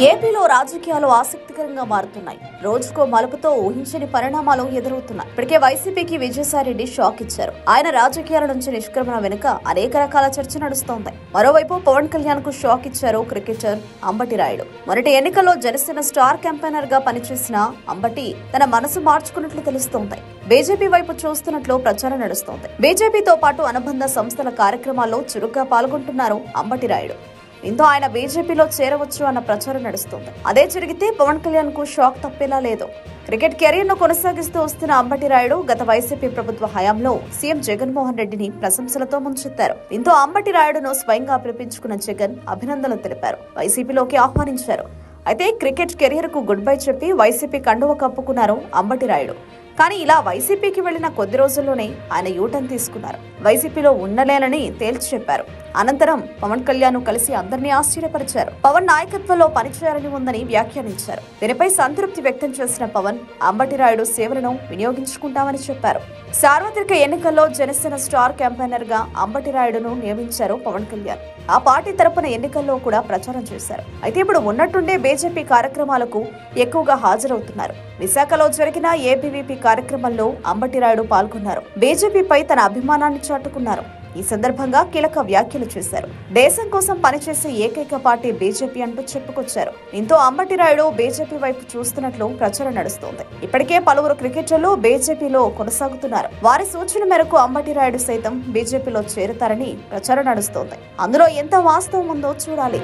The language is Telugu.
ఏపీలో రాజకీయాలు ఆసక్తికరంగా మారుతున్నాయి. రోజుకో మలుపుతో ఊహించని పరిణామాలు ఎదురవుతున్నాయి. ఇప్పటికే వైసీపీకి విజయసాయిరెడ్డి షాక్ ఇచ్చారు. ఆయన రాజకీయాల నుంచి నిష్క్రమణ వెనుక అనేక రకాల చర్చ నడుస్తోంది. మరోవైపు పవన్ కళ్యాణ్ కు షాక్ ఇచ్చారు క్రికెటర్ అంబటి రాయుడు. మొన్నటి ఎన్నికల్లో జనసేన స్టార్ క్యాంపెయినర్ గా పనిచేసిన అంబటి తన మనసు మార్చుకున్నట్లు తెలుస్తోంది. బీజేపీ వైపు చూస్తున్నట్లు ప్రచారం నడుస్తోంది. బీజేపీతో పాటు అనుబంధ సంస్థల కార్యక్రమాల్లో చురుగ్గా పాల్గొంటున్నారు అంబటి రాయుడు. దీంతో ఆయన బీజేపీలో చేరవచ్చు అన్న ప్రచారం నడుస్తోంది. అదే జరిగితే పవన్ కళ్యాణ్ కు షాక్ తప్పేలా లేదు. క్రికెట్ కెరీర్ ను కొనసాగిస్తూ వస్తున్న అంబటి రాయుడు గత వైసీపీ ప్రభుత్వ హయాంలో సీఎం జగన్మోహన్ రెడ్డిని ప్రశంసలతో ముంచెత్తారు. దీంతో అంబటి రాయుడును స్వయంగా పిలిపించుకున్న జగన్ అభినందనలు తెలిపారు. వైసీపీలోకి ఆహ్వానించారు. అయితే క్రికెట్ కెరీర్ కు గుడ్ బై చెప్పి వైసీపీ కండువ కప్పుకున్నారు అంబటి రాయుడు. కానీ ఇలా వైసీపీకి వెళ్లిన కొద్ది రోజుల్లోనే ఆయన యూటర్న్ తీసుకున్నారు. వైసీపీలో ఉండలేనని తేల్చి చెప్పారు. అనంతరం పవన్ కళ్యాణ్ కలిసి అందరినీ ఆశ్చర్యపరిచారు. పవన్ నాయకత్వంలో పనిచేయాలని ఉందని వ్యాఖ్యానించారు. దీనిపై సంతృప్తి వ్యక్తం చేసిన పవన్ అంబటి రాయుడు సేవలను వినియోగించుకుంటామని చెప్పారు. సార్వత్రిక ఎన్నికల్లో జనసేన స్టార్ క్యాంపెయినర్ గా అంబటి రాయుడును నియమించారు పవన్ కళ్యాణ్. ఆ పార్టీ తరపున ఎన్నికల్లో కూడా ప్రచారం చేశారు. అయితే ఇప్పుడు ఉన్నట్టుండే బీజేపీ కార్యక్రమాలకు ఎక్కువగా హాజరవుతున్నారు. విశాఖలో జరిగిన ఏబీవీపీ కార్యక్రమంలో అంబటి రాయుడు పాల్గొన్నారు. బీజేపీపై తన అభిమానాన్ని చాటుకున్నారు. ఈ సందర్భంగా కీలక వ్యాఖ్యలు చేశారు. దేశం కోసం పనిచేసే ఏకైక పార్టీ బీజేపీ అంటూ చెప్పుకొచ్చారు. దీంతో అంబటి రాయుడు బీజేపీ వైపు చూస్తున్నట్లు ప్రచారం నడుస్తోంది. ఇప్పటికే పలువురు క్రికెటర్లు బీజేపీలో కొనసాగుతున్నారు. వారి సూచన మేరకు అంబటి రాయుడు సైతం బీజేపీలో చేరుతారని ప్రచారం నడుస్తోంది. అందులో ఎంత వాస్తవం ఉందో చూడాలి.